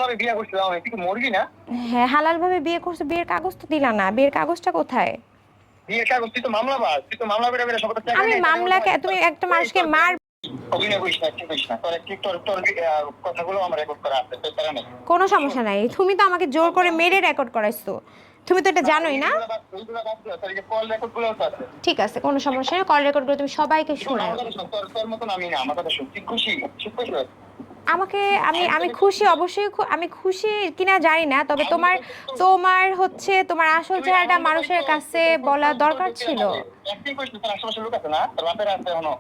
ভাবে বিয়ে করছিলাম আমি, তুই কি মরবি না? হ্যাঁ হালাল ভাবে বিয়ে করছো, বিয়ের কাগজ তো দিলা না, বিয়ের কাগজটা কোথায়? বিয়ের কাগজ তুই তো মামলাবাজ, তুই তো মামলা করে সব টাকা আমি নিয়ে মামলাকে, তুমি একটা মানুষকে মার অভিনয় করিস না, ঠিক করিস না, তোর ঠিক তোর তোর কথাগুলো আমার রেকর্ড করা আছে, তোর তারা নেই। কোনো সমস্যা নাই, তুমি তো আমাকে জোর করে মেরে রেকর্ড করাইছো, তুমি তো এটা জানোই না। ওইগুলো বাদ দিও, তোর যে কল রেকর্ড গুলো তো আছে। ঠিক আছে কোনো সমস্যা নেই, কল রেকর্ড করে তুমি সবাইকে শোনাও। তোর মতন আমি না, আমার কথা শুন, তুই খুশি চুপ করে শোন। আমাকে আমি খুশি, অবশ্যই আমি খুশি কিনা জানি না, তবে তোমার তোমার হচ্ছে তোমার আসল চেহারাটা মানুষের কাছে বলা দরকার ছিল। অ্যাক্টিং করিস না, তোর আশেপাশে লোক আছে না, তোর বাপের আছে এখনো।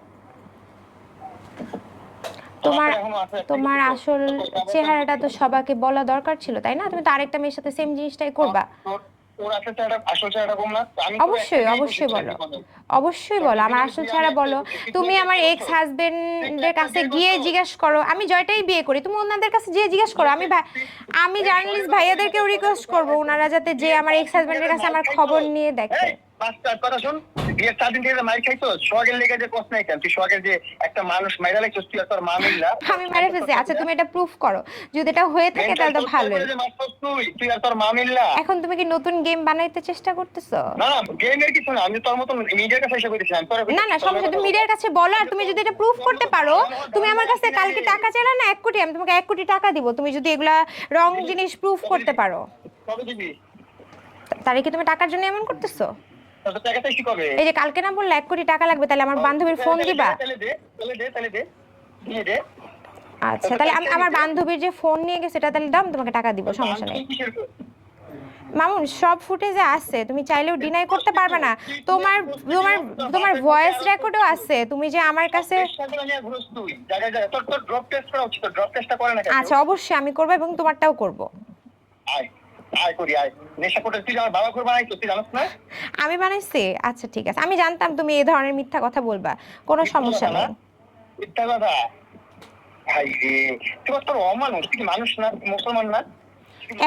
তোমার তোমার আসল চেহারাটা তো সবাইকে বলা দরকার ছিল তাই না? তুমি তো আরেকটা মেয়ের সাথে সেম জিনিসটাই করবা। অবশ্যই অবশ্যই বলো, অবশ্যই বলো আমার আসল চেহারা বলো। তুমি আমার এক্স হাজবেন্ডের কাছে গিয়ে জিজ্ঞেস করো, আমি জয়টাই বিয়ে করি, তুমি ওনাদের কাছে গিয়ে জিজ্ঞেস করো। আমি জার্নালিস্ট ভাইয়াদেরকেও রিকোয়েস্ট করবো ওনারা যাতে যে আমার এক্স হাজবেন্ডের কাছে আমার খবর নিয়ে দেখে। কথা শুন, বিয়ের 4 দিন থেকে মাইর খাইতো, সোহাগের লেগে যে প্রশ্ন নাই কেন, তুই সোহাগের যে একটা মানুষ মাইরা লাগছিস, তুই আর তোর মা মিল্লা। আমি মেরে ফেলছি, আচ্ছা তুমি এটা প্রুফ করো, যদি এটা হয়ে থাকে তাহলে তো ভালোই। তুই আর তোর মা মিল্লা। এখন তুমি কি নতুন গেম বানাইতে চেষ্টা করতেছো? না গেমের কিছু না, আমি তোর মতন মিডিয়ার কাছে এসে কইতেছিলাম। না না সমস্যা, তুমি মিডিয়ার কাছে বলো, আর তুমি যদি এটা প্রুফ করতে পারো, তুমি আমার কাছে কালকে টাকা চাইলে না 1 কোটি, আমি তোমাকে 1 কোটি টাকা দিব, তুমি যদি এগুলা রং জিনিস প্রুফ করতে পারো। কবে দিবি? তারে কি তুমি টাকার জন্য এমন করতেছো? তোর টাকা চাইছি কবে? এই যে কালকে না বললে 1 কোটি টাকা লাগবে, তাহলে আমার বান্ধবীর ফোন দিবা? তাহলে দে দিয়ে দে। আচ্ছা তাহলে আমার বান্ধবীর যে ফোন নিয়ে গেছে সেটা তাহলে দাম, তোমাকে টাকা দিব, সমস্যা নেই। মামুন সব ফুটেজে আছে, তুমি চাইলেও ডিনাই করতে পারবে না। তোমার তোমার তোমার ভয়েস রেকর্ডও আছে, তুমি যে আমার কাছে। আচ্ছা অবশ্যই আমি করবো এবং তোমারটাও করবো। আমি বানাইছি? আচ্ছা ঠিক আছে, আমি জানতাম তুমি এই ধরনের মিথ্যা কথা বলবা, কোনো সমস্যা নেই। মিথ্যা কথা? তোর অমানুষ, তুই কি মানুষ না, মুসলমান না?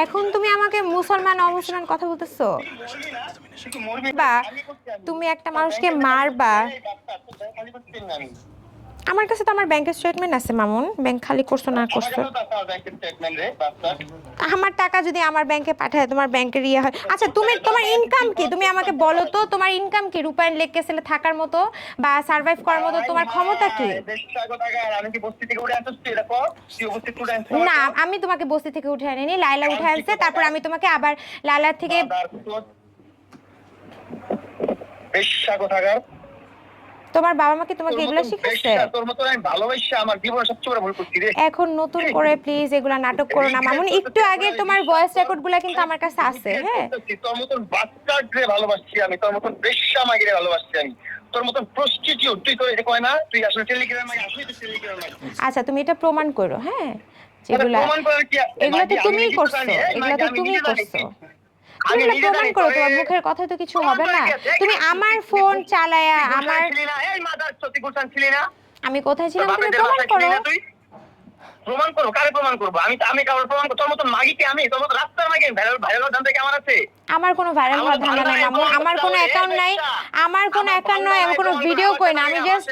এখন তুমি আমাকে মুসলমান অমুসলমান কথা বলতেছো? বা তুমি একটা মানুষকে মারবা? আমার কাছে তো আমার ব্যাংকের স্টেটমেন্ট আছে মামুন, ব্যাংক খালি করছো না করছো। আমার টাকা যদি আমার ব্যাংকে পাঠায়, তোমার ব্যাংকের ইয়ে হয়। আচ্ছা তুমি তোমার ইনকাম কি তুমি আমাকে বলো তো, তোমার ইনকাম কি? রূপায়ণ লেক ক্যাসেলে থাকার মতো বা সার্ভাইভ করার মতো তোমার ক্ষমতা কি? না আমি তোমাকে বস্তি থেকে উঠে আনিনি, লাইলা উঠে আনছে, তারপর আমি তোমাকে আবার লাইলা থেকে। তোমার বাবা মা কি তোমাকে এগুলো শিখাচ্ছে? এখন নতুন করে প্লিজ এগুলা নাটক করো না মামুন। একটু আগে তোমার ভয়েস রেকর্ড গুলা কিন্তু আমার কাছে আছে। হ্যাঁ তোর মতন বাচ্চাকে ভালোবাসছি আমি, তোর মতন বেশ্যা মাগিরে ভালোবাসছি আমি, তোর মতন প্রস্টিটিউট তুই করে কয় না, তুই আসলে টেলিগ্রাম মাগি, আসলে তুই টেলিগ্রাম মাগি। আচ্ছা তুমি এটা প্রমাণ করো। হ্যাঁ যেগুলা এগুলা তো তুমিই করছো, এগুলা তো তুমিই করছো, তুমি এগুলা প্রমাণ করো, তোমার মুখের কথা তো কিছু হবে না। তুমি আমার ফোন চালায়া আমার, আমি কোথায় ছিলাম তুমি প্রমাণ করো। প্রমাণ করো, কারে প্রমাণ করবো? আমি কারোর প্রমাণ করব? তোর মতন মাগিকে আমি, তোর মতন রাস্তার মাগি ভাইরাল ধান্দা কি আমার আছে? আমার কোনো ভাইরাল হওয়ার ধান্দা নাই মামু, আমার কোনো অ্যাকাউন্ট নাই, আমার কোনো অ্যাকাউন্ট নাই, আমি কোনো ভিডিও কই না, আমি জাস্ট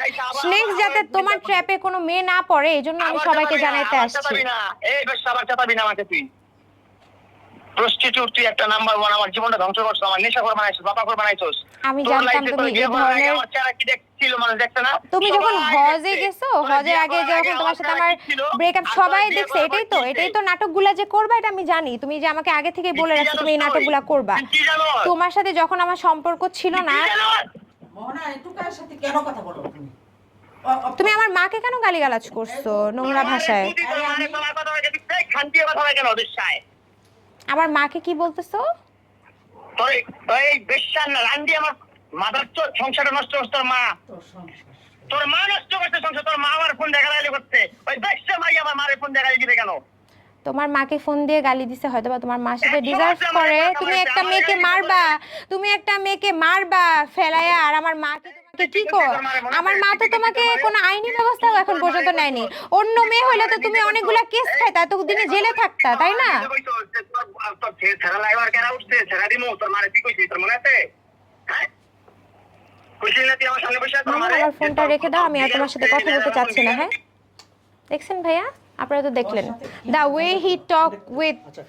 নেক্সট যাতে তোমার ট্র্যাপে কোনো মেয়ে না পড়ে এজন্য আমি সবাইকে জানাইতে আসছি। এই বেশ আবার চাপাবি না আমাকে, তুই প্রস্টিটিউট, তুই একটা নাম্বার 1, আমার জীবনটা ধ্বংস করছিস, আমার নেশা করে বানাইছিস, বাবা করে বানাইছিস। আমি জানতাম তুমি এই ধরনের, আমার চেহারা কি দেখছিল মানুষ দেখছে না? তুমি যখন হজে গেছো, হজের আগে যখন তোমার সাথে আমার ব্রেকআপ সবাই দেখছে, এটাই তো নাটকগুলা যে করবা এটা আমি জানি, তুমি যে আমাকে আগে থেকে বলে রাখছো তুমি এই নাটকগুলা করবা। তোমার সাথে যখন আমার সম্পর্ক ছিল না, মোহনা একটু কার সাথে কেন কথা বলো তুমি? তুমি আমার মাকে কেন গালিগালাজ করছো নোংরা ভাষায়? আমার মাকে কি বলতেছো? সংসারটা নষ্ট করছে তোর মা, তোর মা নষ্ট করছে সংসার, তোর মা আমার ফোন দেখা গালি করছে, ওই বেশ্যা মাই আমার মারে ফোন দেখা গালি দিবে কেন? তোমার মাকে ফোন দিয়ে গালি দিছে, হয়তো বা তোমার মার সাথে ডিজার্ভ করে। তুমি একটা মেয়েকে মারবা, তুমি একটা মেয়েকে মারবা ফেলায়া, আর আমার মাকে তোমাকে কি কর? আমার মা তো তোমাকে কোনো আইনি ব্যবস্থাও এখন পর্যন্ত নেয়নি। অন্য মেয়ে হইলে তো তুমি অনেকগুলা কেস খাইতা, তো দিনে জেলে থাকতা তাই না? আমার ফোনটা রেখে দাও, আমি আর তোমার সাথে কথা বলতে চাচ্ছি না। হ্যাঁ দেখছেন ভাইয়া? আপনারা তো দেখলেন সাথে কি the way he talk with আচ্ছা